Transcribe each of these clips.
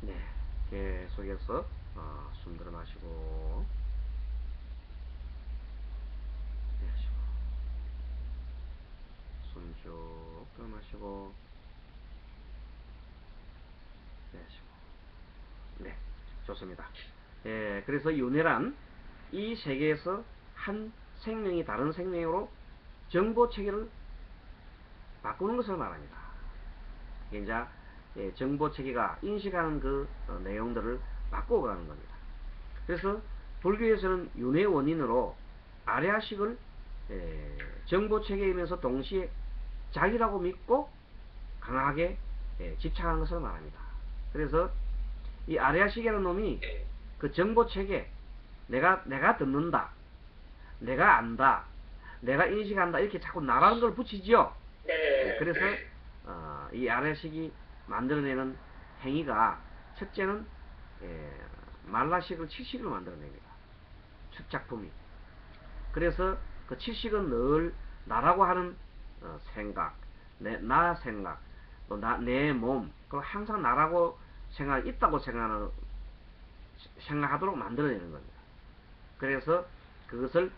네, 계속해서 숨 들어 마시고 내쉬고, 숨 쭉 들어 마시고 내쉬고. 네, 좋습니다. 예, 그래서 윤회란 이 세계에서 한 생명이 다른 생명으로 정보 체계를 바꾸는 것을 말합니다. 이제 정보 체계가 인식하는 그 내용들을 바꿔가는 겁니다. 그래서 불교에서는 윤회 원인으로 아래아식을 정보 체계이면서 동시에 자기라고 믿고 강하게 집착하는 것을 말합니다. 그래서 이 아래아식이라는 놈이 그 정보 체계, 내가 듣는다, 내가 안다, 내가 인식한다, 이렇게 자꾸 나라는 걸 붙이지요. 그래서 이 아래식이 만들어내는 행위가, 첫째는 말라식을 칠식을 만들어냅니다. 첫 작품이. 그래서 그 칠식은 늘 나라고 하는 생각, 나 생각, 또 내 몸, 그 항상 나라고 있다고 생각하도록 만들어내는 겁니다. 그래서 그것을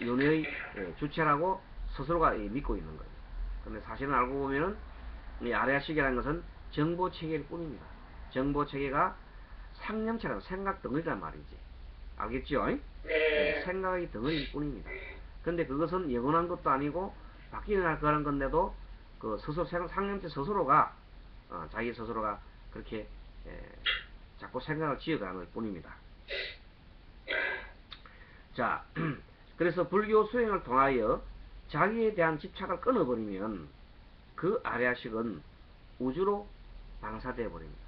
윤회의 주체라고 스스로가 믿고 있는 거예요. 근데 사실은 알고 보면은 이 아래아식이라는 것은 정보 체계일 뿐입니다. 정보 체계가 상념체라는 생각 덩어리란 말이지. 알겠죠? 네. 생각의 덩어리일 뿐입니다. 근데 그것은 영원한 것도 아니고 바뀌는 거라는 건데도 그 스스로 상념체 스스로가 자기 스스로가 그렇게 자꾸 생각을 지어가는 뿐입니다. 자, 그래서 불교 수행을 통하여 자기에 대한 집착을 끊어버리면 그 아래아식은 우주로 방사되어 버립니다.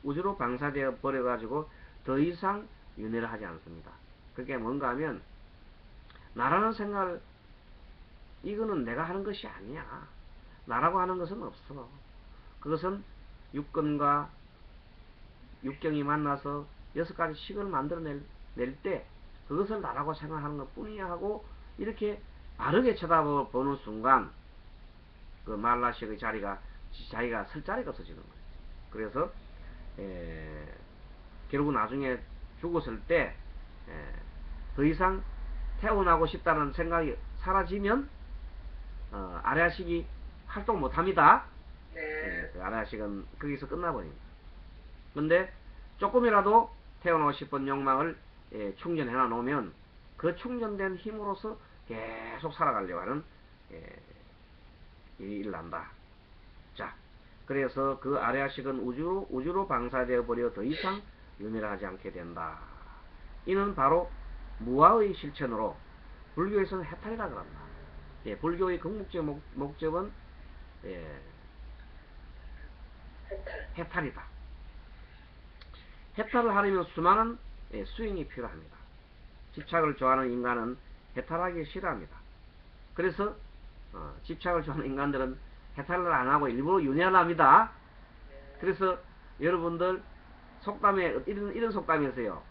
우주로 방사되어 버려가지고 더 이상 윤회를 하지 않습니다. 그게 뭔가 하면 나라는 생각을, 이거는 내가 하는 것이 아니야, 나라고 하는 것은 없어, 그것은 육根과 육경이 만나서 6가지 식을 만들어낼 때 그것을 나라고 생각하는 것 뿐이야 하고 이렇게 바르게 쳐다보는 순간 그 말라식의 자리가 자기가 설 자리가 없어지는 거예요. 그래서 결국 나중에 죽었을 때 더 이상 태어나고 싶다는 생각이 사라지면 아래아식이 활동 못합니다. 그 아래아식은 거기서 끝나버립니다. 근데 조금이라도 태어나고 싶은 욕망을 충전해 놓으면 그 충전된 힘으로서 계속 살아가려고 하는 일이 일난다. 자, 그래서 그 아래아식은 우주로 방사되어 버려 더 이상 유멸하지 않게 된다. 이는 바로 무아의 실천으로 불교에서는 해탈이라 그런다. 불교의 궁극적 목적은 해탈이다. 해탈을 하려면 수많은 수행이 필요합니다. 집착을 좋아하는 인간은 해탈하기 싫어합니다. 그래서 집착을 좋아하는 인간들은 해탈을 안하고 일부러 윤회를 합니다. 그래서 여러분들 속담에 이런 속담이 있어요.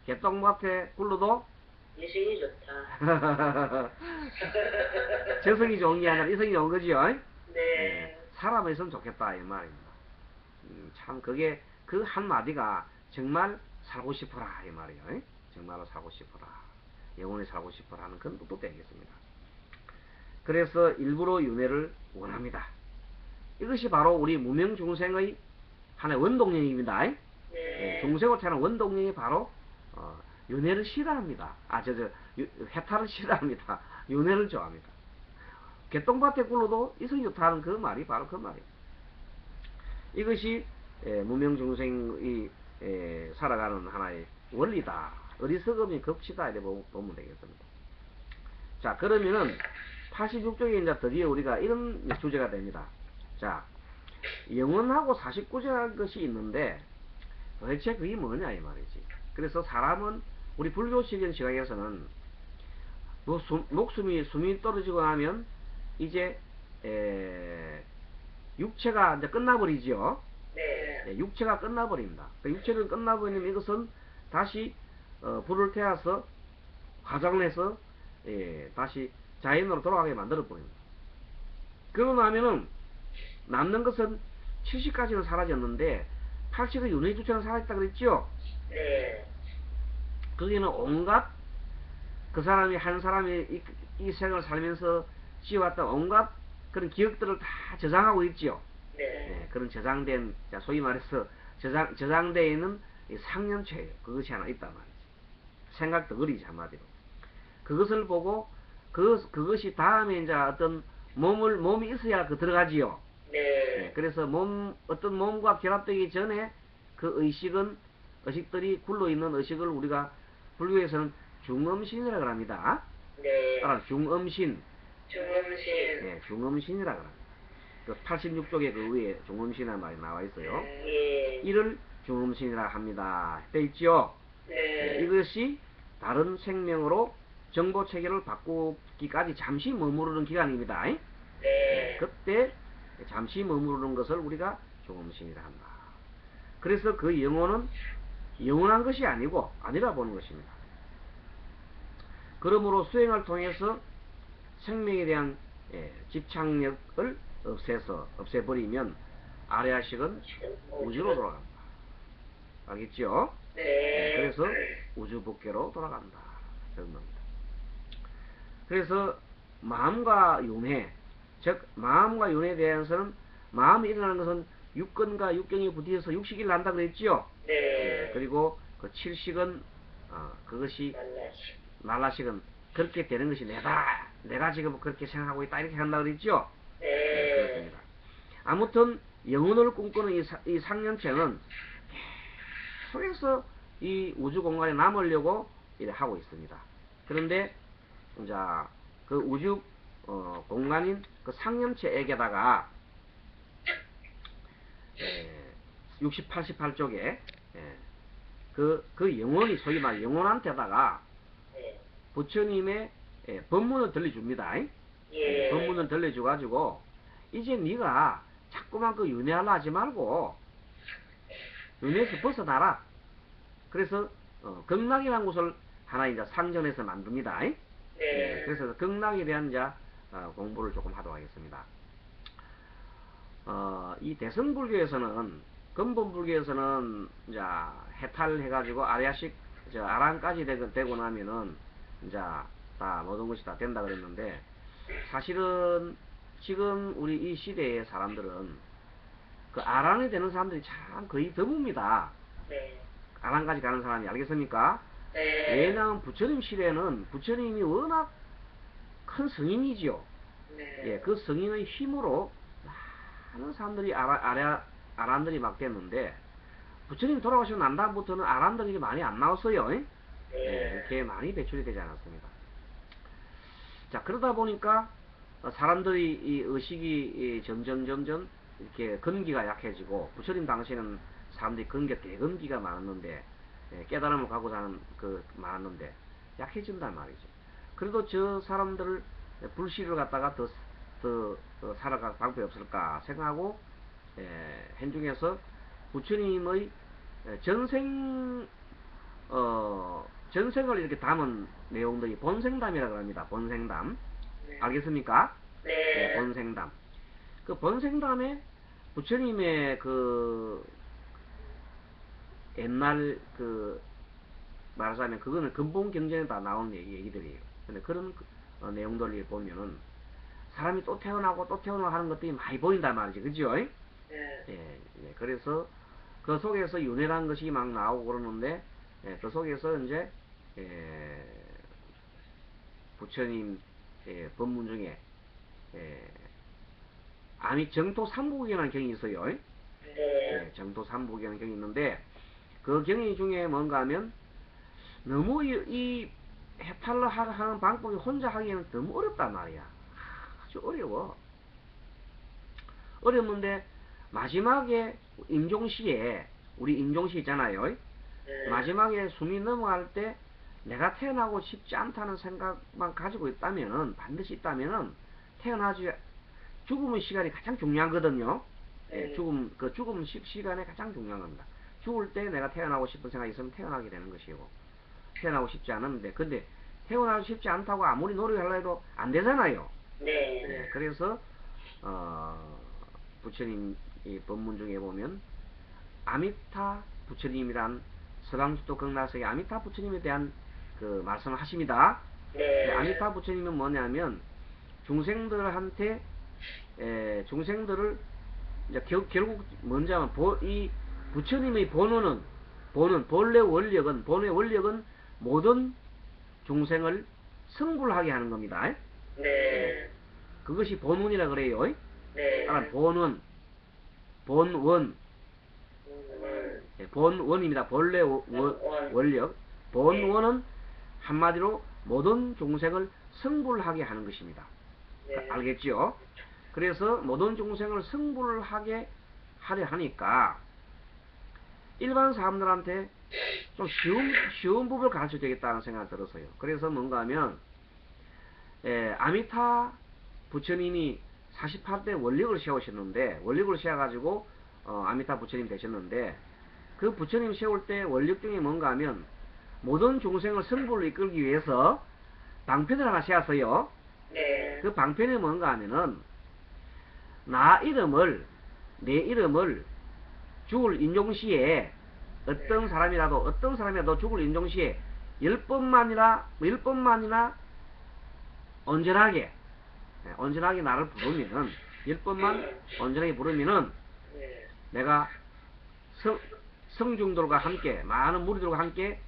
개똥밭에 굴러도 이성이 좋다. 저성이 좋은 게 아니라 이성이 좋은 거지요. 네. 사람이 있으면 좋겠다 이 말입니다. 참 그게 그 한마디가 정말 살고 싶어라 이 말이에요. 정말로 살고 싶어라, 영원히 살고 싶어라 하는 그런 뜻도 되겠습니다. 그래서 일부러 윤회를 원합니다. 이것이 바로 우리 무명중생의 하나의 원동력입니다. 중생을 태어난 원동력이 바로 윤회를 싫어합니다. 해탈을 싫어합니다. 윤회를 좋아합니다. 개똥밭에 굴러도 이성이 좋다는 그 말이 바로 그 말이에요. 이것이 무명중생이 살아가는 하나의 원리다. 어리석음이 급치다 이렇게 보면 되겠습니다. 자, 그러면은 86쪽에 이제 드디어 우리가 이런 주제가 됩니다. 자, 영원하고 49제라는 것이 있는데 도대체 그게 뭐냐 이 말이지. 그래서 사람은 우리 불교적인 시각에서는 뭐 숨이 떨어지고 나면 이제 육체가 이제 끝나버리죠. 네, 육체가 끝나버립니다. 그 육체를 끝나버리면 이것은 다시 불을 태워서 화장을 해서 다시 자연으로 돌아가게 만들어버립니다. 그러고 나면은 남는 것은 70까지는 사라졌는데 팔식의 윤회주처럼 살아있다 그랬죠? 네. 거기는 온갖 그 사람이 한 사람이 이 생을 살면서 지어왔던 온갖 그런 기억들을 다 저장하고 있죠. 네. 예, 그런 저장된, 소위 말해서 저장되어 있는 이 상념체예요. 그것이 하나 있단 말이지. 생각 덩어리지, 한마디로. 그것을 보고 그것이 다음에 이제 어떤 몸이 있어야 들어가지요. 네. 예, 그래서 어떤 몸과 결합되기 전에 그 의식들이 굴러있는 의식을 우리가 불교에서는 중음신이라고 합니다. 네. 따라 중음신. 중음신. 예, 중음신이라고 합니다. 그 86쪽에 그 위에 중음신이라는 말이 나와 있어요. 예. 이를 중음신이라 합니다. 돼 있죠? 네. 이것이 다른 생명으로 정보 체계를 바꾸기까지 잠시 머무르는 기간입니다. 네. 그때 잠시 머무르는 것을 우리가 중음신이라 한다. 그래서 그 영혼은 영원한 것이 아니라 보는 것입니다. 그러므로 수행을 통해서 생명에 대한 집착력을 없애버리면 아래아식은 우주로 돌아간다. 알겠죠? 네. 그래서 우주법계로 돌아간다. 그런 겁니다. 그래서 마음과 윤회, 즉 마음과 윤회에 대해서는 마음이 일어나는 것은 육根과 육경이 부딪혀서 육식이 난다 그랬지요. 네. 그리고 그 칠식은 그것이 날라식은 그렇게 되는 것이 내가 지금 그렇게 생각하고 있다 이렇게 한다 그랬죠. 네. 그렇습니다. 아무튼 영혼을 꿈꾸는 이 상념체는 계속해서 이 우주 공간에 남으려고 이래 하고 있습니다. 그런데 이제 그 우주 공간인 그 상념체에게다가 60, 88쪽에 그 영혼이 소위 말 영혼한테다가 부처님의 법문을 들려줍니다. 예. 법문을 들려줘가지고 이제 네가 자꾸만 그 윤회하려 하지 말고 윤회에서 벗어나라. 그래서 극락이라는 곳을 하나 이제 상전해서 만듭니다. 네. 그래서 극락에 대한 이제 공부를 조금 하도록 하겠습니다. 이 대승불교에서는 근본불교에서는 이제 해탈해가지고 아리아식 아란까지 되고 나면은 이제 다 모든 것이 다 된다 그랬는데 사실은 지금 우리 이 시대의 사람들은 그 아란이 되는 사람들이 참 거의 드뭅니다. 네. 아란까지 가는 사람이 알겠습니까? 네. 왜냐하면 부처님 시대는 부처님이 워낙 큰 성인이지요. 네. 예, 그 성인의 힘으로 많은 사람들이 아란들이 막 됐는데 부처님 돌아가시고 난 다음부터는 아란들이 많이 안 나왔어요. 네. 예, 이렇게 많이 배출이 되지 않았습니다. 자, 그러다 보니까 사람들이 이 의식이 점점 이렇게 근기가 약해지고 부처님 당시에는 사람들이 대근기가 많았는데 깨달음을 가고자 하는 많았는데 약해진단 말이죠. 그래도 저 사람들을 불씨를 갖다가 더 살아갈 방법이 없을까 생각하고 현중에서 부처님의 전생을 이렇게 담은 내용들이 본생담이라고 합니다. 본생담. 네. 알겠습니까? 네. 본생담. 그 본생담에 부처님의 옛날 말하자면 그거는 근본 경전에 다 나온 얘기들이에요. 근데 그런 내용들을 보면은 사람이 또 태어나고 하는 것들이 많이 보인단 말이지. 그죠? 네. 예, 그래서 그 속에서 윤회라는 것이 막 나오고 그러는데 그 속에서 이제 부처님 법문 중에 아미 정토 삼부경이라는 경이 있어요. 네. 정토 삼부경이라는 경이 있는데 그 경이 중에 뭔가 하면 너무 이 해탈을 하는 방법이 혼자 하기에는 너무 어렵단 말이야. 아주 어려워. 어렵는데 마지막에 임종시에 우리 임종시 있잖아요. 네. 마지막에 숨이 넘어갈 때 내가 태어나고 싶지 않다는 생각만 가지고 있다면은 반드시 있다면은 죽음의 시간이 가장 중요하거든요. 네. 죽음 시간에 가장 중요한 겁니다. 죽을 때 내가 태어나고 싶은 생각이 있으면 태어나게 되는 것이고 태어나고 싶지 않았는데 근데 태어나고 싶지 않다고 아무리 노력하려 해도 안 되잖아요. 네. 그래서 부처님 이 법문 중에 보면 아미타 부처님이란 서방주도 극락세계 아미타 부처님에 대한 그 말씀을 하십니다. 네. 아미타 부처님은 뭐냐면 중생들한테 중생들을 이제 결국 뭔지 하면 이 부처님의 본원은 본래 원력은 모든 중생을 성불하게 하는 겁니다. 네. 그것이 본원이라 그래요. 네. 따라 본원입니다. 본래 원력. 본원은 한마디로 모든 중생을 성불하게 하는 것입니다. 네. 알겠죠? 그래서 모든 중생을 성불하게 하려 하니까 일반 사람들한테 좀 쉬운 법을 가르쳐 되겠다는 생각이 들었어요. 그래서 뭔가 하면 아미타 부처님이 48대 원력을 세우셨는데 원력을 세워가지고 아미타 부처님 되셨는데 그 부처님 세울 때 원력 중에 뭔가 하면 모든 중생을 성불을 이끌기 위해서 방편을 하나 세웠어요. 네. 그 방편이 뭔가 하면은 내 이름을 죽을 인종시에 어떤 사람이라도 죽을 인종시에 10번만이나 온전하게 나를 부르면은 10번만 온전하게 부르면은 네. 내가 성중들과 함께 많은 무리들과 함께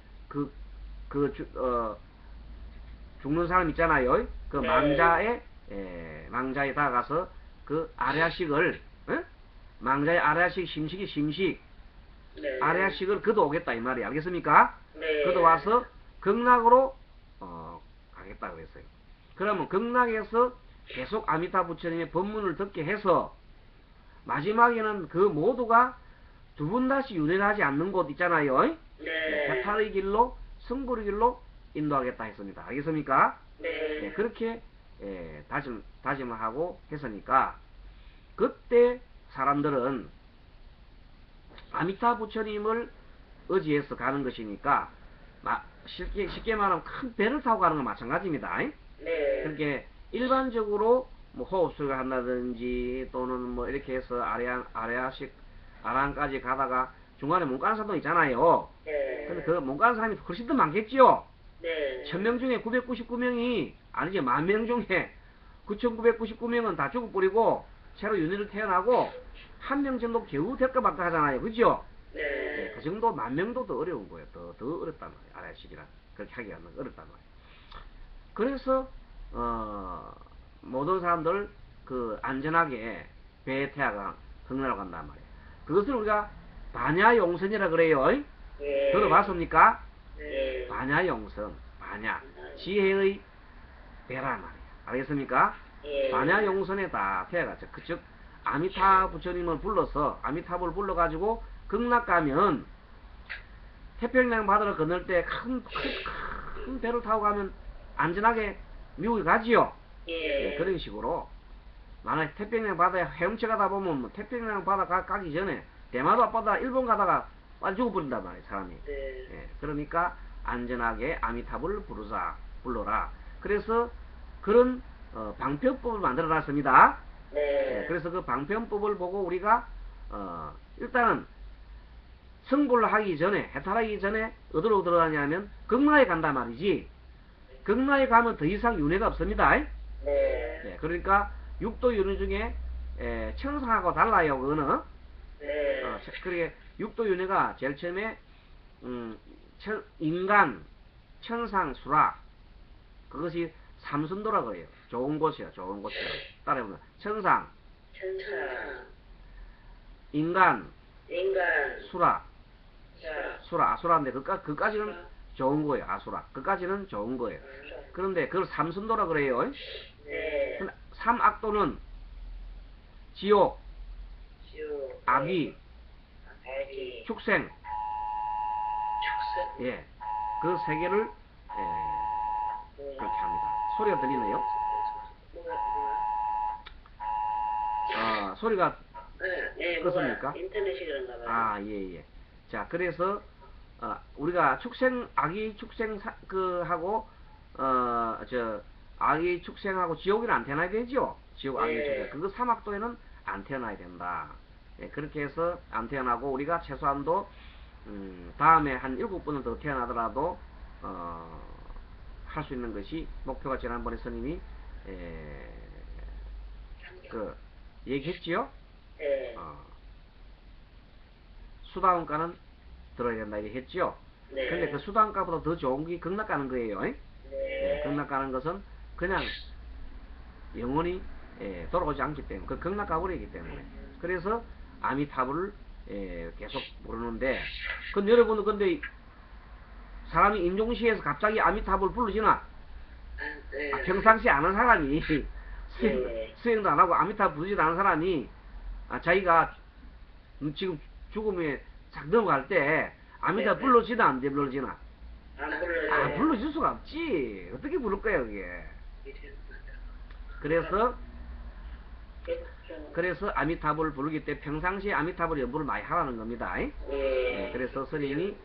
죽는 사람 있잖아요. 그 네. 망자에 다가가서 그 아래아식을 망자의 아래아식 심식 네. 아래아식을 거둬오겠다 이 말이야. 알겠습니까? 네. 거둬와서 극락으로 가겠다 그랬어요. 그러면 극락에서 계속 아미타 부처님의 법문을 듣게 해서 마지막에는 그 모두가 두 번 다시 윤회하지 않는 곳 있잖아요. 네. 해탈의 길로 성불의 길로 인도하겠다 했습니다. 알겠습니까? 네. 그렇게 다짐을 하고 했으니까 그때 사람들은 아미타 부처님을 의지해서 가는 것이니까 쉽게 말하면 큰 배를 타고 가는 건 마찬가지입니다. 네. 그렇게 일반적으로 뭐 호흡수를 한다든지 또는 뭐 이렇게 해서 아란까지 가다가 중간에 못 가는 사람도 있잖아요. 네. 근데 그 못 가는 사람이 훨씬 더 많겠지요. 네. 1000명 중에 999명이 아니지 10,000명 중에 9,999명은 다 죽어버리고 새로 윤회를 태어나고 1명 정도 겨우 될까 말까 하잖아요. 그죠? 네. 그 정도 10,000명도 더 어려운 거예요. 더 어렵단 말이에요. 아래식이란 그렇게 하기가 어렵단 말이에요. 그래서 모든 사람들 그 안전하게 배에 태워가 흥나러 간단 말이에요. 그것을 우리가 반야용선이라 그래요. 네. 들어봤습니까? 네. 반야용선, 지혜의 배란 말이에요. 알겠습니까? 예. 반야용선에 다 태워가죠. 즉 아미타 부처님을 불러서 아미타불을 불러가지고 극락 가면 태평양 바다를 건널 때 큰 배를 타고 가면 안전하게 미국에 가지요. 예. 그런 식으로 만약 태평양 바다에 헤엄쳐 가다 보면 뭐 태평양 바다 가기 전에 대마도 앞바다 일본 가다가 빨리 죽어버린단 말이에요. 사람이. 네. 그러니까 안전하게 아미타불을 불러라. 그래서 그런 방편법을 만들어 놨습니다. 네. 그래서 그 방편법을 보고 우리가 일단은 성불을 하기 전에 해탈하기 전에 어디로 들어가냐면 극락에 간단 말이지. 극락에 가면 더 이상 윤회가 없습니다. 네. 그러니까 육도 윤회 중에 천상하고 달라요. 그거는 네. 그렇게 육도 윤회가 제일 처음에 인간, 천상, 수락 그것이 삼순도라 그래요. 좋은 곳이요. 좋은 곳이요. 따라해보면 천상, 인간, 수락, 아수라인데 그까지는 좋은 거예요. 아수라. 그까지는 좋은 거예요. 그런데 그걸 삼순도라 그래요. 네. 근데 삼악도는 지옥, 악이, 축생, 그 세 개를 그렇게 합니다. 소리가 들리네요. 소리가 네, 그렇습니까? 인터넷이 그런가 봐요. 예. 자, 그래서 우리가 아기 축생 하고 아기 축생하고 지옥에는 안 태어나야 되죠. 지옥 아기 축생. 그거 삼악도에는 안 태어나야 된다. 예, 그렇게 해서 안 태어나고 우리가 최소한도 다음에 한 7번은 더 태어나더라도 할 수 있는 것이 목표가 지난번에 스님이 그 얘기했지요. 네. 수다원가는 들어야 된다 이렇게 했지요. 네. 근데 그 수다원가보다 더 좋은 게 극락가는 거예요. 네. 극락가는 것은 그냥 영원히 돌아오지 않기 때문에 그 극락가버리기 때문에 그래서 아미타불을 계속 부르는데 근데 여러분은 근데 사람이 임종시에서 갑자기 아미타불을 부르지나 네. 평상시에 아는 사람이 네. 수행도 안 하고 아미타불 부르지도 않은 사람이 자기가 지금 죽음에 싹 넘어갈 때 아미타불 네. 불러지나 안 불러지나 안 불러요. 불러질 수가 없지. 어떻게 부를 거야 그게. 그래서 아미타불을 부르기 때문에 평상시에 아미타불 연부를 많이 하라는 겁니다. 네. 그래서 스님이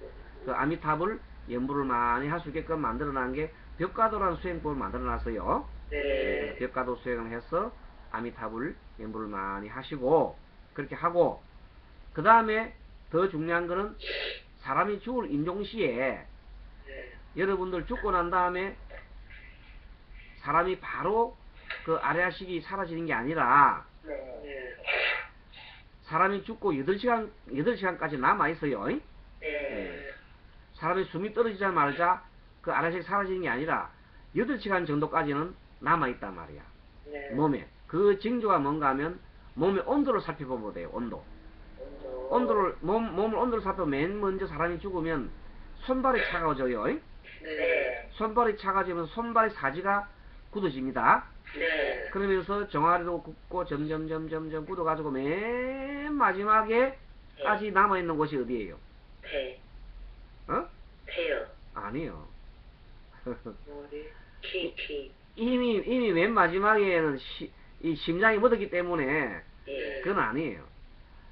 그 아미타불 연부를 많이 할 수 있게끔 만들어놓은 게 벽가도라는 수행법을 만들어놨어요. 네. 벽가도 수행을 해서 아미타불 연부를 많이 하시고 그렇게 하고 그 다음에 더 중요한 거는 사람이 죽을 임종시에 네. 여러분들 죽고 난 다음에 사람이 바로 그 아래아식이 사라지는 게 아니라 네. 사람이 죽고 8시간까지 남아있어요. 네. 사람의 숨이 떨어지자 말자 그 아래아식이 사라지는 게 아니라 8시간 정도까지는 남아있단 말이야. 네. 몸에. 그 징조가 뭔가 하면 몸의 온도를 살펴보면 돼요. 온도. 몸을 온도를 살펴보면 맨 먼저 사람이 죽으면 손발이 차가워져요. 네. 손발이 차가워지면 손발의 사지가 굳어집니다. 네. 그러면서 종아리도 굳고 점점 굳어가지고 맨 마지막에까지 남아있는 곳이 어디예요? 배. 어? 배요. 아니요. 머리. 키. 이미 맨 마지막에는 이 심장이 묻었기 때문에 예. 그건 아니에요.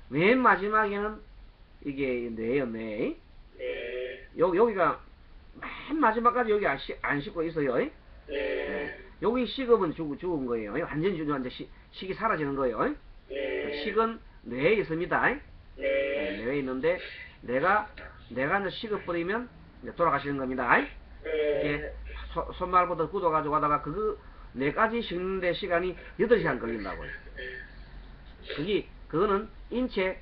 맨 마지막에는 이게 뇌예요, 뇌. 네. 여기가 맨 마지막까지 여기 안 씻고 있어요. 네. 여기 식으면 죽은 거예요. 완전히 식이 사라지는 거예요. 네. 식은 뇌에 있습니다. 네. 뇌에 있는데 내가 이제 식어버리면 이제 돌아가시는 겁니다. 이렇게 네. 손발부터 굳어가지고 하다가 뇌까지 식는데 시간이 8시간 걸린다고요. 그거는 인체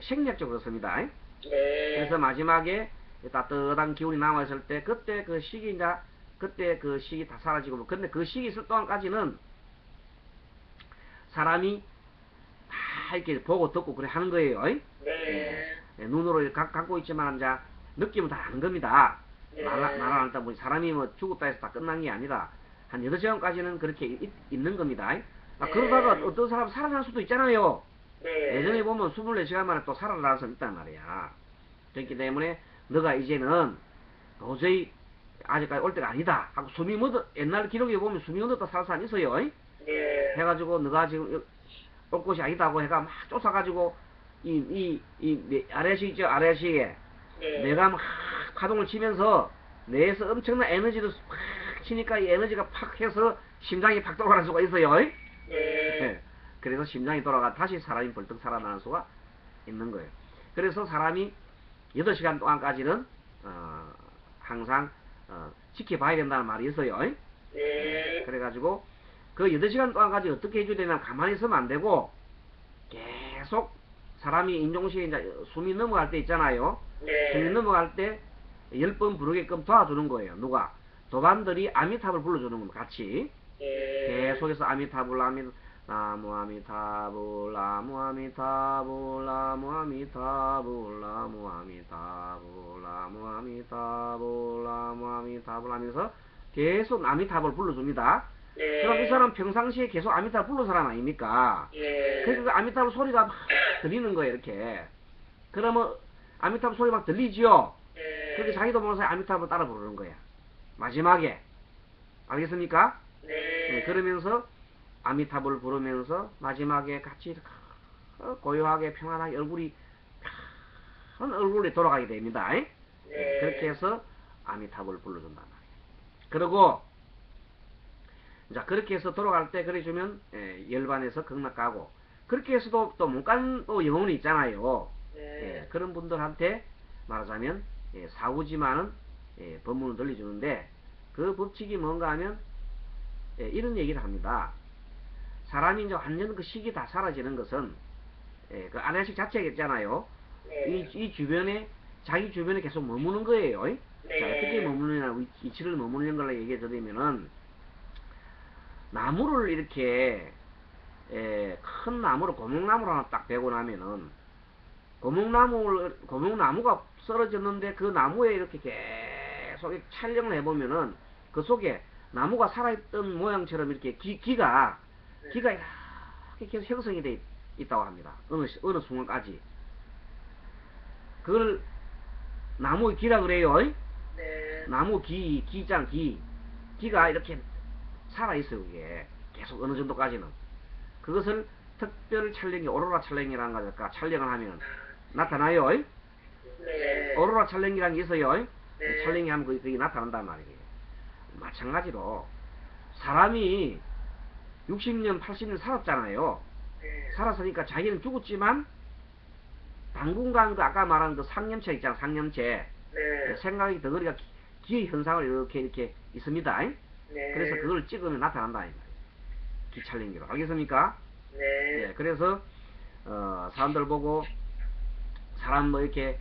생략적으로 그렇습니다. 네. 그래서 마지막에 따뜻한 기운이 남아있을 때 그때 그 식이 다 사라지고 근데 그 식이 있을 동안까지는 사람이 다 이렇게 보고 듣고 그래 하는 거예요. 네. 눈으로 갖고 있지만 이제 느낌은 다 아는 겁니다. 네. 말 안 한다 보니 사람이 뭐 죽었다 해서 다 끝난 게 아니라 한 8시간까지는 그렇게 있는 겁니다. 그러다가 어떤 사람 살아날 수도 있잖아요. 네. 예전에 보면 24시간 만에 또 살아날 수 있단 말이야. 그렇기 때문에 너가 이제는 도저히 아직까지 올 때가 아니다 하고 옛날 기록에 보면 숨이 멎었다 살 사람 있어요. 네. 해가지고 너가 지금 올 곳이 아니다고 해가 막 쫓아가지고 이 아래식 있죠, 아래식에 네. 내가 막 파동을 치면서 뇌에서 엄청난 에너지를 팍 치니까 이 에너지가 팍 해서 심장이 팍 돌아가는 수가 있어요. 네. 그래서 심장이 돌아가 다시 사람이 벌떡 살아나는 수가 있는 거예요. 그래서 사람이 8시간 동안까지는 항상 지켜봐야 된다는 말이 있어요. 네. 그래가지고 그 8시간 동안까지 어떻게 해줘야 되냐면 가만히 있으면 안 되고 계속 사람이 임종시에 이제 숨이 넘어갈 때 있잖아요. 네. 숨이 넘어갈 때 10번 부르게끔 도와주는 거예요. 누가? 도반들이 아미타불 불러주는 겁니다. 같이 네. 계속해서 아미타불 나무 아미타불 나무 아미타불 나무 아미타불 나무 아미타불 나무 아미타불 나무 아미타불 하면서 계속 아미타불 불러줍니다. 네. 그럼 이 사람 평상시에 계속 아미타불 부르는 사람 아닙니까? 예. 그러니까 그 아미타불 소리가 막 들리는 거예요. 이렇게. 그러면 아미타불 소리 막 들리지요? 네. 그렇게 자기도 모르는 사이 아미타불 따라 부르는 거야. 마지막에. 알겠습니까? 네. 그러면서 아미타불 부르면서 마지막에 같이 고요하게 평안하게 얼굴이 편 얼굴이 돌아가게 됩니다. 네. 그렇게 해서 아미타불 불러준단 말이에요. 그리고 자 그렇게 해서 돌아갈 때 그래주면 열반에서 극락 가고 그렇게 해서도 또 못 간 또 영혼이 있잖아요. 네. 예, 그런 분들한테 말하자면 예, 사후지만은 예, 법문을 들려주는데 그 법칙이 뭔가 하면 예, 이런 얘기를 합니다. 사람이 이제 완전 그 식이 다 사라지는 것은 예, 그 아내식 자체가 있잖아요. 네. 이 주변에 자기 주변에 계속 머무는 거예요. 네. 자, 어떻게 머무느냐 위치를 머무는 걸 얘기해 드리면은 나무를 이렇게 예, 큰 나무를 고목나무를 하나 딱 베고 나면은 고목나무가 쓰러졌는데 그 나무에 이렇게 계속 촬영을 해보면은 그 속에 나무가 살아있던 모양처럼 이렇게 기가 이렇게 계속 형성이 돼 있다고 합니다. 어느 순간까지. 그걸 나무의 기라 그래요. 네. 나무 기가 이렇게 살아있어요. 그게 계속 어느 정도까지는. 그것을 특별 촬영이 오로라 촬영이라는 거니까 촬영을 하면 나타나요. 네. 오로라 촬영이라는 게 있어요. 네. 촬영이 하면 그게 나타난단 말이에요. 마찬가지로 사람이 60년, 80년 살았잖아요. 네. 살았으니까 자기는 죽었지만 당분간 그 아까 말한 그 상념체 있잖아, 상념체. 네. 생각이 덩어리가 기의 현상을 이렇게 있습니다. 네. 그래서 그걸 찍으면 나타난다. 이 말이에요. 기찰랭기로. 알겠습니까? 네. 예, 그래서 사람들 보고 사람 뭐 이렇게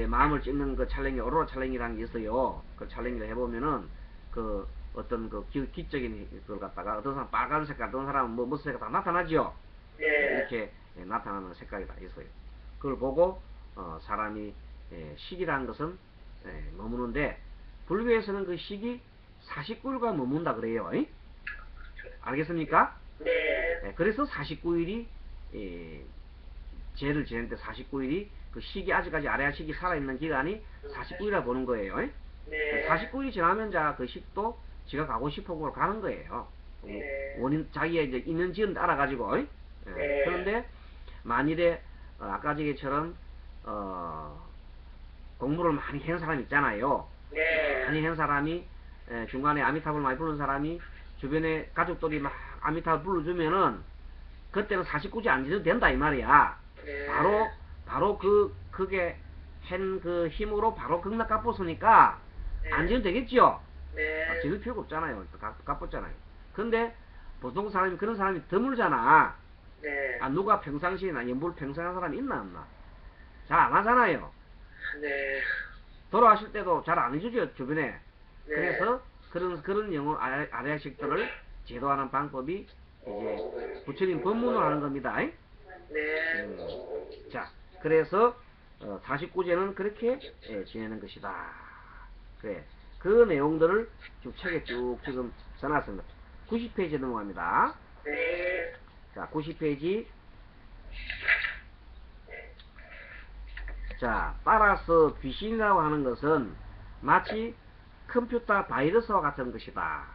마음을 찍는 그 찰랭이 오로라 찰랭이라는 게 있어요. 그 찰랭이를 해보면은 그 어떤 그 기적인 걸 갖다가 어떤 사람 빨간 색깔, 어떤 사람은 뭐 무슨 색깔 다 나타나죠. 네. 이렇게 나타나는 색깔이 다 있어요. 그걸 보고 사람이 식이라는 것은 머무는데 불교에서는 그 식이 49일간 머문다 그래요. 알겠습니까? 네. 그래서 49일이 죄를 지낼 때 49일이 그 식이 아직까지 아래아 식이 살아있는 기간이 49일이라 보는 거예요. 네. 49일이 지나면 자 그 식도 지가 가고 싶은 곳으로 가는 거예요. 네. 원인 자기의 이제 있는 지은 알아가지고. 네. 그런데 만일에 아까 저기처럼 공부를 많이 한 사람이 있잖아요. 네. 많이 한 사람이 중간에 아미타불 많이 부르는 사람이 주변에 가족들이 막 아미타불 불러주면은 그때는 49지 안 지도 된다 이 말이야. 네. 바로 그게 한 그 힘으로 바로 극락 갚았으니까 안 지도 되겠죠. 네. 지를 필요가 없잖아요. 갚았잖아요. 근데 보통 사람이 그런 사람이 드물잖아. 네. 누가 평상시에 연불 평생 한 사람이 있나 없나? 잘 안 하잖아요. 네. 돌아가실 때도 잘 안 해주죠 주변에. 네. 그래서 그런 영혼 아래식들을 제도하는 방법이 이제 부처님 법문을 하는 겁니다. 네. 자, 그래서 49제는 그렇게 지내는 것이다. 그래. 그 내용들을 쭉 책에 쭉 지금 써놨습니다. 90페이지 넘어갑니다. 네. 자, 90페이지. 자, 따라서 귀신이라고 하는 것은 마치 컴퓨터 바이러스와 같은 것이다.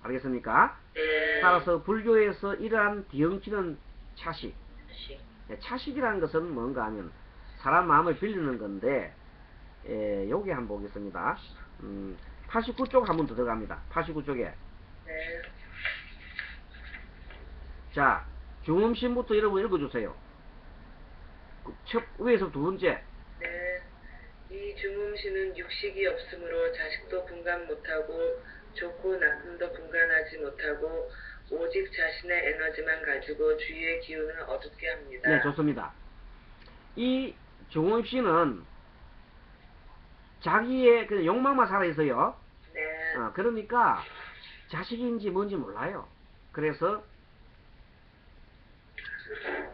알겠습니까? 네. 따라서 불교에서 이러한 뒤엉키는 차식. 차식이라는 것은 뭔가 하면 사람 마음을 빌리는 건데, 여기 한번 보겠습니다. 89쪽 한번 들어갑니다. 89쪽에. 네. 자, 중음신부터 여러분 읽어주세요. 첫 위에서 두 번째. 네. 이 중음신은 육식이 없으므로 자식도 분간 못하고 좋고 나쁨도 분간하지 못하고 오직 자신의 에너지만 가지고 주위의 기운을 어둡게 합니다. 네, 좋습니다. 이 중음신은 자기의 그 욕망만 살아있어요. 네. 그러니까 자식인지 뭔지 몰라요. 그래서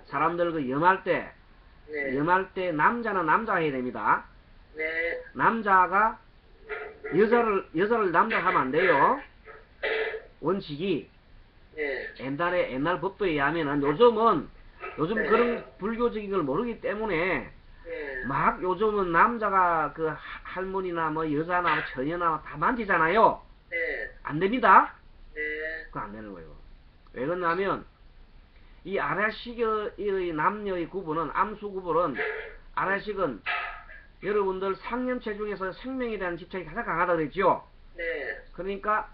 사람들 그 염할 때 네. 남자는 남자 해야 됩니다. 네. 남자가 여자를 남자 하면 안 돼요. 원칙이 네. 옛날 법도에 의하면은 요즘 네. 그런 불교적인 걸 모르기 때문에 네. 막 요즘은 남자가 그 할머니나 뭐 여자나 뭐 처녀나 다 만지잖아요. 네. 안 됩니다. 네. 그거 안 되는 거예요. 왜 그러냐면 이 아라식의 남녀의 구분은 암수 구분은 아라식은 여러분들 상념체 중에서 생명에 대한 집착이 가장 강하다 그랬죠. 네. 그러니까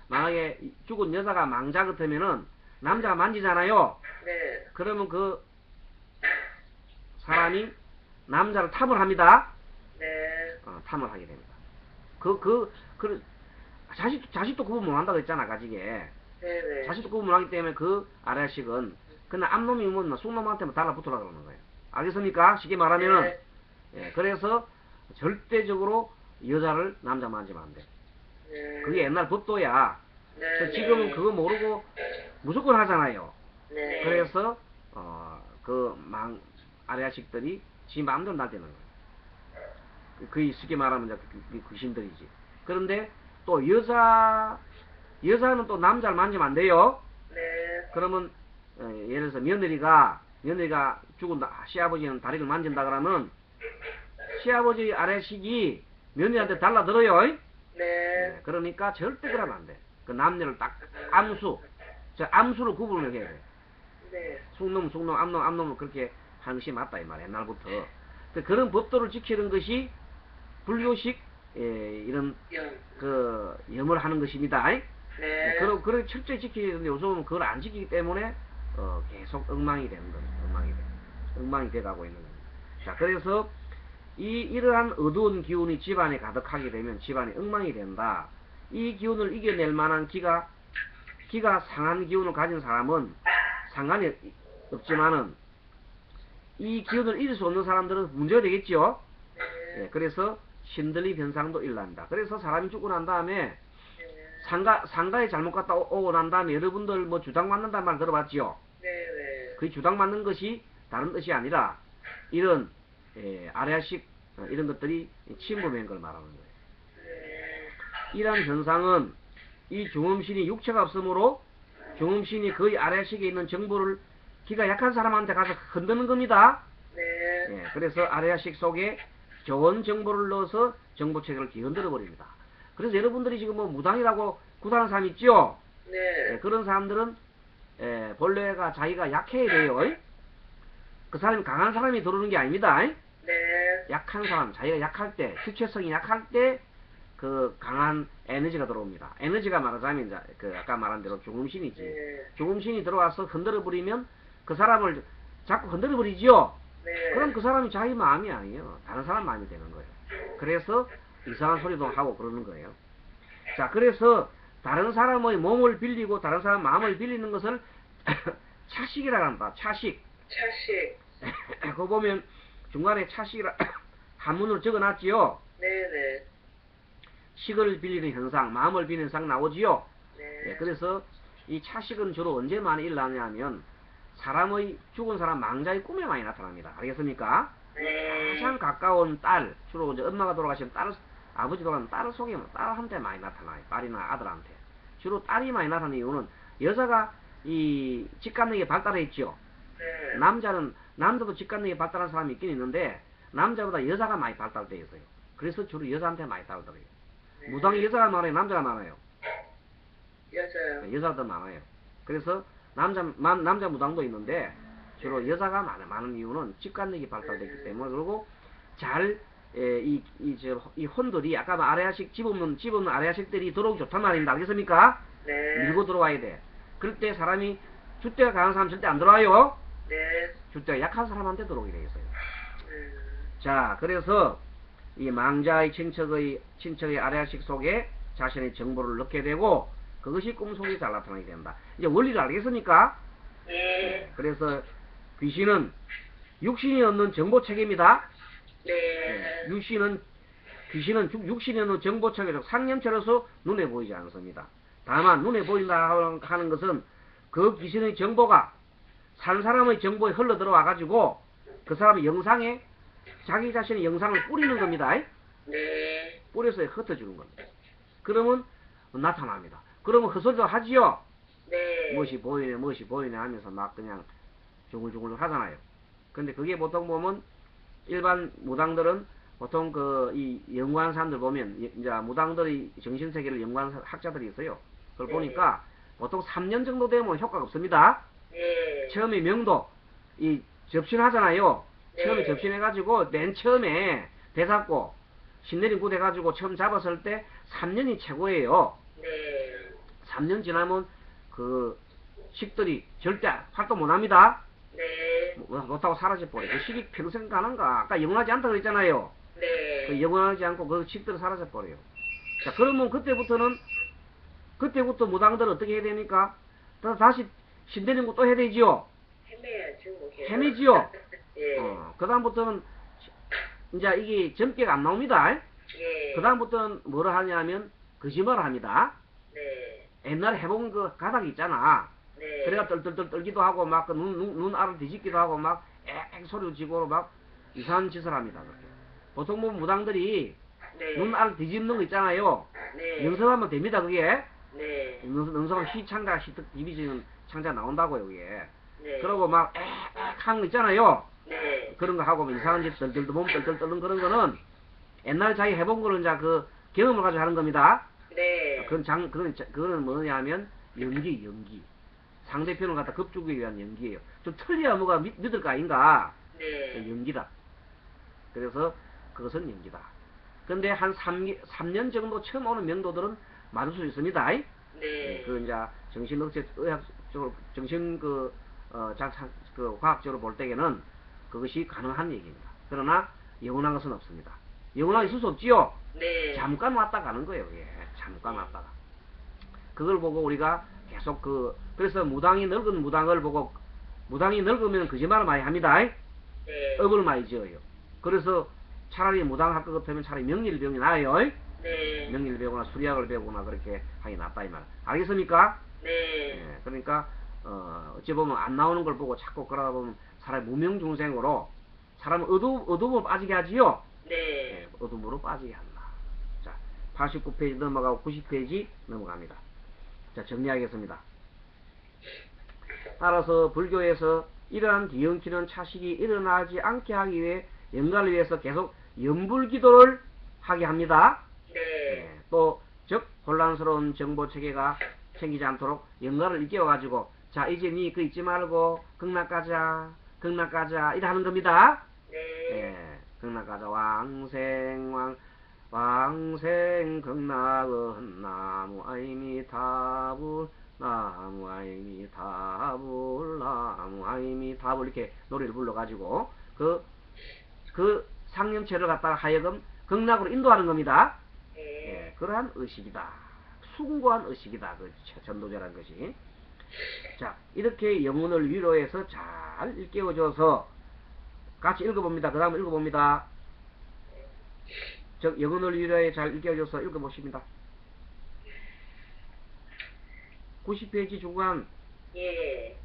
만약에 죽은 여자가 망자 같으면은 남자가 만지잖아요. 네. 그러면 그 사람이 남자를 탐을 합니다. 네. 탐을 하게 됩니다. 자식도 구분 못 한다고 했잖아, 가지게. 네네. 자식도 구분 못 하기 때문에 그 아래식은 그냥 앞놈이 뭐 쑥놈한테만 달라붙으라 그러는 거예요. 알겠습니까? 쉽게 말하면은. 네. 예, 그래서 절대적으로 여자를 남자 만지면 안 돼. 네. 그게 옛날 법도야. 네. 그래서 지금은 그거 모르고 무조건 하잖아요. 네. 그래서 아래아식들이 지 마음대로 날뛰는 거예요. 그게 쉽게 말하면 이제 귀신들이지. 그런데 또 여자는 또 남자를 만지면 안 돼요. 네. 그러면 예를 들어서 며느리가 죽은 시아버지는 다리를 만진다 그러면 시아버지 아래식이 며느리한테 달라들어요. 네. 네, 그러니까 절대 그러면 안 돼. 그 남녀를 딱 암수로 구분을 해야 돼. 네. 숭놈, 암놈을 그렇게 하는 것이 맞다 이 말이야, 옛날부터. 그런 법도를 지키는 것이 불교식 이런 염을 하는 것입니다. 네. 그걸 철저히 지키는데 요즘은 그걸 안 지키기 때문에 계속 엉망이 되는 겁니다. 엉망이 돼가고 있는 겁니다. 자, 그래서 이러한 어두운 기운이 집안에 가득하게 되면 집안이 엉망이 된다. 이 기운을 이겨낼 만한 기가 상한 기운을 가진 사람은 상관이 없지만은 이 기운을 이길 수 없는 사람들은 문제가 되겠죠. 네. 예, 그래서 신들리 변상도 일어난다. 그래서 사람이 죽고 난 다음에 상가에 잘못 갔다 오고 난 다음에 여러분들 뭐 주당 맞는다는 말 들어봤지요? 네. 그 주당 맞는 것이 다른 뜻이 아니라 이런 아래아식 이런 것들이 침범한 걸 말하는 거예요. 네. 이러한 현상은 이 중음신이 육체가 없으므로 중음신이 거의 아래아식에 있는 정보를 기가 약한 사람한테 가서 흔드는 겁니다. 네. 예, 그래서 아래아식 속에 좋은 정보를 넣어서 정보체계를 뒤흔들어 버립니다. 그래서 여러분들이 지금 뭐 무당이라고 구사하는 사람 있죠? 네. 그런 사람들은 본래가 자기가 약해야 돼요. 그 사람이 강한 사람이 들어오는 게 아닙니다. 네. 약한 사람, 자기가 약할 때, 주체성이 약할 때 그 강한 에너지가 들어옵니다. 에너지가 말하자면 이제 그 아까 말한 대로 중음신이지. 네. 중음신이 들어와서 흔들어 버리면 그 사람을 자꾸 흔들어 버리지요. 네. 그럼 그 사람이 자기 마음이 아니에요. 다른 사람 마음이 되는 거예요. 그래서 이상한 소리도 하고 그러는 거예요. 자, 그래서 다른 사람의 몸을 빌리고 다른 사람 마음을 빌리는 것을 차식이라고 한다. 차식. 그거 보면 중간에 차식이라 한문으로 적어놨지요. 네네. 식을 빌리는 현상, 마음을 빌리는 현상 나오지요. 네. 그래서 이 차식은 주로 언제 많이 일어나냐면 사람의 죽은 사람 망자의 꿈에 많이 나타납니다. 알겠습니까? 네. 가장 가까운 딸, 주로 이제 엄마가 돌아가시면 아버지 돌아가면 딸 속에 딸한테 많이 나타나요. 딸이나 아들한테. 주로 딸이 많이 나타나는 이유는 여자가 이 직관력이 발달해 있죠. 네. 남자도 직관력이 발달한 사람이 있긴 있는데 남자보다 여자가 많이 발달되어 있어요. 그래서 주로 여자한테 많이 따르더라고요. 네. 무당이 여자가 많아요, 남자가 많아요? 여자요. 여자가 더 많아요. 그래서 남자 무당도 있는데 주로 여자가 많은 이유는 직관력이 발달되기 때문에. 그리고 이 혼들이 아까 아래아식 집없는 아래아식들이 들어오기 좋단 말입니다. 알겠습니까? 네. 밀고 들어와야 돼. 그럴 때 사람이 줏대가 강한 사람 절대 안 들어와요. 네. 줏대가 약한 사람한테 들어오게 되겠어요. 음. 자, 그래서 이 망자의 친척의 아래아식 속에 자신의 정보를 넣게 되고 그것이 꿈속에 잘 나타나게 된다. 이제 원리를 알겠습니까? 네. 그래서 귀신은 육신이 얻는 정보체계입니다. 네. 귀신은 육신이 얻는 정보체계적 상념체로서 눈에 보이지 않습니다. 다만 눈에 보인다 하는 것은 그 귀신의 정보가 산 사람의 정보에 흘러 들어와 가지고 그 사람의 영상에 자기 자신의 영상을 뿌리는 겁니다. 네. 뿌려서 흩어주는 겁니다. 그러면 나타납니다. 그러면 헛소리도 하지요. 네. 무엇이 보이네 하면서 막 그냥 중글중글 하잖아요. 근데 그게 보통 보면 일반 무당들은 보통 이 연구하는 사람들 보면 이제 무당들의 정신세계를 연구하는 학자들이 있어요. 그걸 보니까 보통 3년 정도 되면 효과가 없습니다. 네. 처음에 명도 접신하잖아요. 네. 처음에 접신해가지고 맨 처음에 대잡고 신내림 굿 해가지고 처음 잡았을 때 3년이 최고예요. 네. 3년 지나면 그 식들이 절대 활동 못합니다. 네. 못하고 사라져버려. 그 식이 평생 가는가? 아까 영원하지 않다 그랬잖아요. 네. 그 영원하지 않고 그 식들은 사라져버려요. 자, 그러면 그때부터 무당들은 어떻게 해야 됩니까? 다시 신대는 것도 해야 되지요. 헤매야죠, 뭐. 계속. 헤매지요. 예. 그다음부터는 이제 이게 점괘가 안 나옵니다. 예. 그다음부터는 뭐를 하냐면 거짓말을 합니다. 네. 옛날에 해본 그 가닥이 있잖아. 네. 그래가 떨떨떨 떨기도 하고 막 그 눈 알을 뒤집기도 하고 막 엑 소리 지고 막 이상한 짓을 합니다. 그렇게. 보통 뭐 무당들이 네. 눈 알을 뒤집는 거 있잖아요. 네. 영성하면 됩니다. 그게 네. 영성하면 희창자 희특 디비전 창자 나온다고요. 그게. 네. 그러고 막 엑 하는 거 있잖아요. 네. 그런 거 하고 뭐 이상한 짓 떨떨 몸 떨떨 떠는 그런 거는 옛날 자기 해본 거를 이제 그 경험을 가지고 하는 겁니다. 네. 그거는 뭐냐면 연기. 상대편을 갖다 겁주기 위한 연기예요. 좀 틀려야 뭐가 믿을 거 아닌가? 네. 연기다. 그래서 그것은 연기다. 근데 한 3년 정도 처음 오는 명도들은 맞을 수 있습니다. 네. 그 이제 정신의학 쪽으로 과학적으로 볼 때에는 그것이 가능한 얘기입니다. 그러나 영원한 것은 없습니다. 영원하게 있을 수 없지요. 네. 잠깐 왔다 가는 거예요. 예, 잠깐 왔다가. 그걸 보고 우리가 계속 그래서 늙은 무당을 보고 무당이 늙으면 거짓말을 많이 합니다. 네. 업을 많이 지어요. 그래서 차라리 무당할 것 같으면 차라리 명리를 나아요. 네. 명리를 배우거나 수리학을 배우거나 그렇게 하기 낫다 이 말. 알겠습니까? 네. 예, 그러니까 어찌 보면 안 나오는 걸 보고 자꾸 그러다 보면 사람이 무명중생으로 사람은 어둠으로 빠지게 하지요. 네. 예, 어둠으로 빠지게 한다. 자, 89페이지 넘어가고 90페이지 넘어갑니다. 자, 정리하겠습니다. 따라서 불교에서 이러한 뒤엉키는 차식이 일어나지 않게 하기 위해 영가를 위해서 계속 염불기도를 하게 합니다. 네. 예, 또 즉 혼란스러운 정보 체계가 생기지 않도록 영가를 일깨워가지고 자 이제 니 그 잊지 말고 극락가자 이래 하는 겁니다. 네. 예, 극락가자 왕생 극락은 나무 아이미타불 나무 아이미타불 이렇게 노래를 불러가지고 그 상념체를 갖다가 하여금 극락으로 인도하는 겁니다. 네. 예, 그러한 의식이다. 숭고한 의식이다. 그 전도자라는 것이. 자, 이렇게 영혼을 위로해서 잘 일깨워줘서 같이 읽어봅니다. 그 다음 읽어봅니다. 즉 영혼을 위로해 잘 일깨워줘서 읽어보십니다. 90페이지 중간. 예.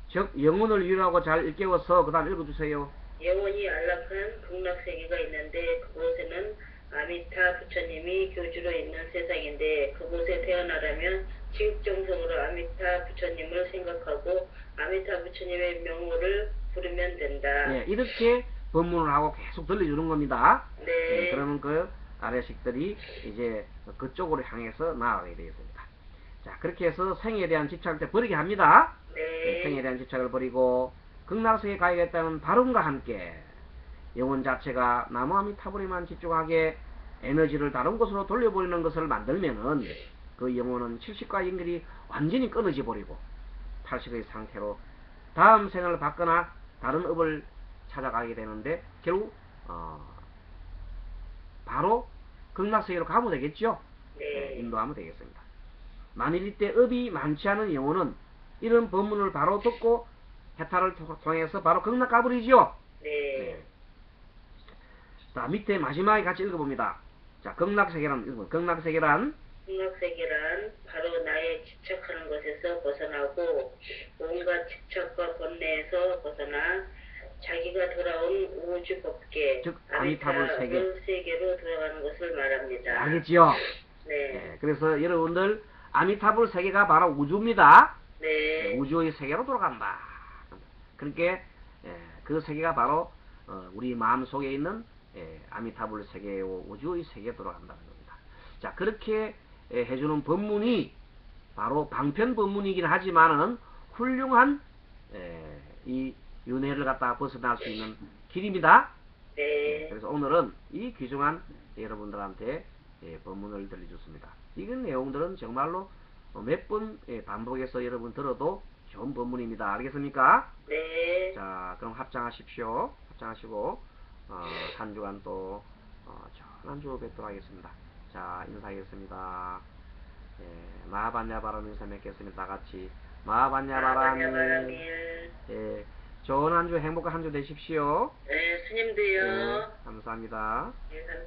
즉 영혼을 위로하고 잘 일깨워서 그 다음 읽어주세요. 영원히 안락한 극락세계가 있는데 그곳에는 아미타 부처님이 교주로 있는 세상인데 그곳에 태어나려면 칭정성으로 아미타 부처님을 생각하고 아미타 부처님의 명호를 부르면 된다. 예, 이렇게 법문을 하고 계속 들려주는 겁니다. 네. 예, 그러면 그 아래식들이 이제 그쪽으로 향해서 나아가게 되겠습니다. 자, 그렇게 해서 생에 대한 집착을 때 버리게 합니다. 네. 생에 대한 집착을 버리고 극락세계에 가야겠다는 발음과 함께 영혼 자체가 나무 아미타불에만 집중하게 에너지를 다른 곳으로 돌려버리는 것을 만들면은 그 영혼은 70과 연결이 완전히 끊어져 버리고 80의 상태로 다음 생을 받거나 다른 업을 찾아가게 되는데 결국 바로 극락세계로 가면 되겠죠. 네. 인도하면 되겠습니다. 만일 이때 업이 많지 않은 영혼은 이런 법문을 바로 듣고 해탈을 통해서 바로 극락 가버리죠. 네. 자, 밑에 마지막에 같이 읽어봅니다. 자, 극락세계란 극락세계란 바로 나의 집착하는 것에서 벗어나고 온갖 집착과 번뇌에서 벗어나 자기가 돌아온 우주 법계 즉 아미타불 세계로 들어가는 것을 말합니다. 알겠지요? 네. 네, 그래서 여러분들 아미타불 세계가 바로 우주입니다. 네. 우주의 세계로 돌아간다. 그러니까 그 세계가 바로 우리 마음속에 있는 아미타불 세계, 우주의 세계에 돌아간다는 겁니다. 자, 그렇게 해주는 법문이 바로 방편 법문이긴 하지만은 훌륭한 이 윤회를 갖다 벗어날 수 있는 길입니다. 네. 그래서 오늘은 이 귀중한 여러분들한테 법문을 들려줬습니다. 이런 내용들은 정말로 몇 번 반복해서 여러분 들어도 좋은 법문입니다. 알겠습니까? 네. 자, 그럼 합장하십시오. 합장하시고 한 주간 또 좋은 한 주 뵙도록 하겠습니다. 자, 인사하겠습니다. 마하반야바람 인사 맺겠습니다. 다 같이 마하반야바람이 마하반야바람일. 좋은 한 주 행복한 한 주 되십시오. 네, 스님도요. 감사합니다. 네, 감사합니다.